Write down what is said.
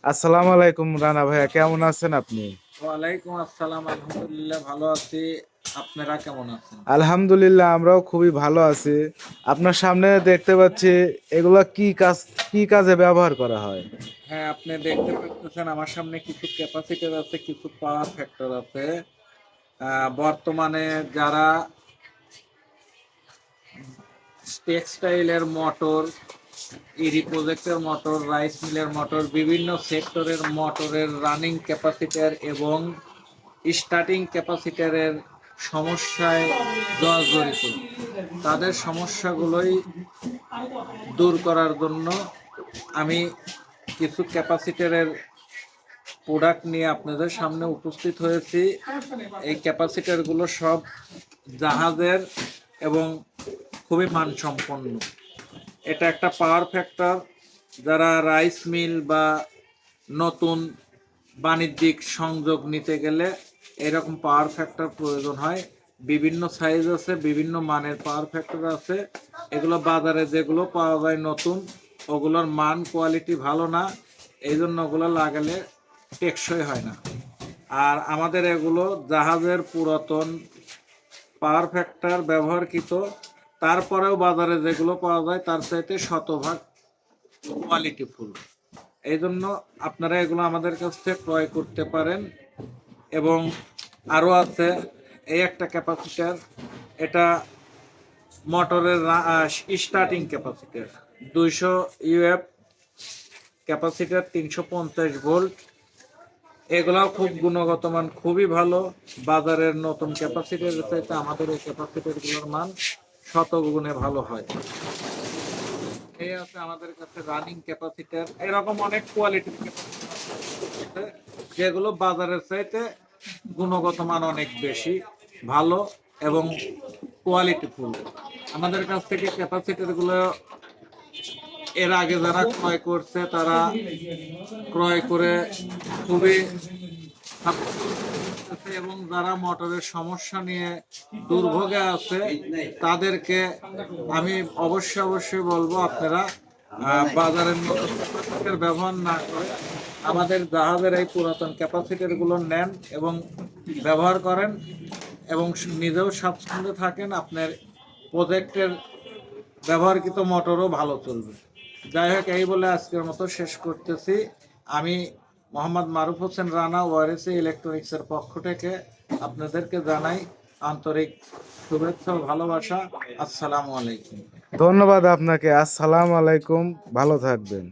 আসসালামু আলাইকুম রানা ভাইয়া, কেমন আছেন আপনি? ওয়ালাইকুম আসসালাম, আলহামদুলিল্লাহ ভালো আছি। আপনারা কেমন আছেন? আলহামদুলিল্লাহ, আমরাও খুবই ভালো আছি। আপনার সামনে দেখতে পাচ্ছি এগুলা কি কাজে ব্যবহার করা হয়? হ্যাঁ, আপনি দেখতে পাচ্ছেন আমার সামনে কিছু ক্যাপাসিটর আছে, কিছু পাওয়ার ফ্যাক্টর আছে। বর্তমানে যারা টেক্সটাইলের মোটর, ইরি প্রজেক্টের মোটর, রাইস মিলের মোটর, বিভিন্ন সেক্টরের মোটরের রানিং ক্যাপাসিটর এবং স্টার্টিং ক্যাপাসিটরের সমস্যায় জর্জরিত, তাদের সমস্যাগুলোই দূর করার জন্য আমি কিছু ক্যাপাসিটরের প্রোডাক্ট নিয়ে আপনাদের সামনে উপস্থিত হয়েছি। এই ক্যাপাসিটরগুলো সব জাহাজের এবং খুবই মানসম্পন্ন। এটা একটা পাওয়ার ফ্যাক্টর। যারা রাইস মিল বা নতুন বাণিজ্যিক সংযোগ নিতে গেলে এরকম পাওয়ার ফ্যাক্টর প্রয়োজন হয়। বিভিন্ন সাইজ আছে, বিভিন্ন মানের পাওয়ার ফ্যাক্টর আছে। এগুলো বাজারে যেগুলো পাওয়া যায় নতুন, ওগুলোর মান কোয়ালিটি ভালো না, এই জন্য ওগুলো লাগালে টেকসই হয় না। আর আমাদের এগুলো জাহাজের পুরাতন পাওয়ার ফ্যাক্টর ব্যবহারকৃত, তারপরেও বাজারে যেগুলো পাওয়া যায় তার চাইতে শতভাগ কোয়ালিটিফুল। এই জন্য আপনারা এগুলো আমাদের কাছ থেকে ক্রয় করতে পারেন। এবং আরও আছে এই একটা ক্যাপাসিটার, এটা মোটরের starting capacitor, 200 UF capacitor, 350 volt. এগুলাও খুব গুণগত মান খুবই ভালো। বাজারের নতুন ক্যাপাসিটার চাইতে আমাদের এই ক্যাপাসিটারগুলোর মান শতগুণে ভালো হয়। এই আছে আমাদের কাছে রানিং ক্যাপাসিটার, এরকম অনেক কোয়ালিটির ক্যাপাসিটার যেগুলো বাজারের চাইতে গুণগত মান অনেক বেশি ভালো এবং কোয়ালিটিফুল। আমাদের কাছ থেকে ক্যাপাসিটারগুলো এর আগে যারা ক্রয় করছে তারা ক্রয় করে খুবই এবং যারা মোটরের সমস্যা নিয়ে দুর্ভোগে আছে তাদেরকে আমি অবশ্যই বলবো আপনারা বাজারের নতুন ক্যাপাসিটর ব্যবহার না করে আমাদের জাহাজের এই পুরাতন ক্যাপাসিটর গুলো নেন এবং ব্যবহার করেন এবং নিজেও স্বাচ্ছন্দ্যে থাকেন। আপনার প্রজেক্টের ব্যবহারকৃত মোটরও ভালো চলবে। যাই হোক, এই বলে আজকের মতো শেষ করতেছি। আমি মোহাম্মদ মারুফ হোসেন রানা, ওয়ারেসি ইলেকট্রনিক্সের পক্ষ থেকে আপনাদেরকে জানাই আন্তরিক শুভেচ্ছা ও ভালোবাসা। আসসালামু আলাইকুম। ধন্যবাদ আপনাকে। আসসালামু আলাইকুম, ভালো থাকবেন।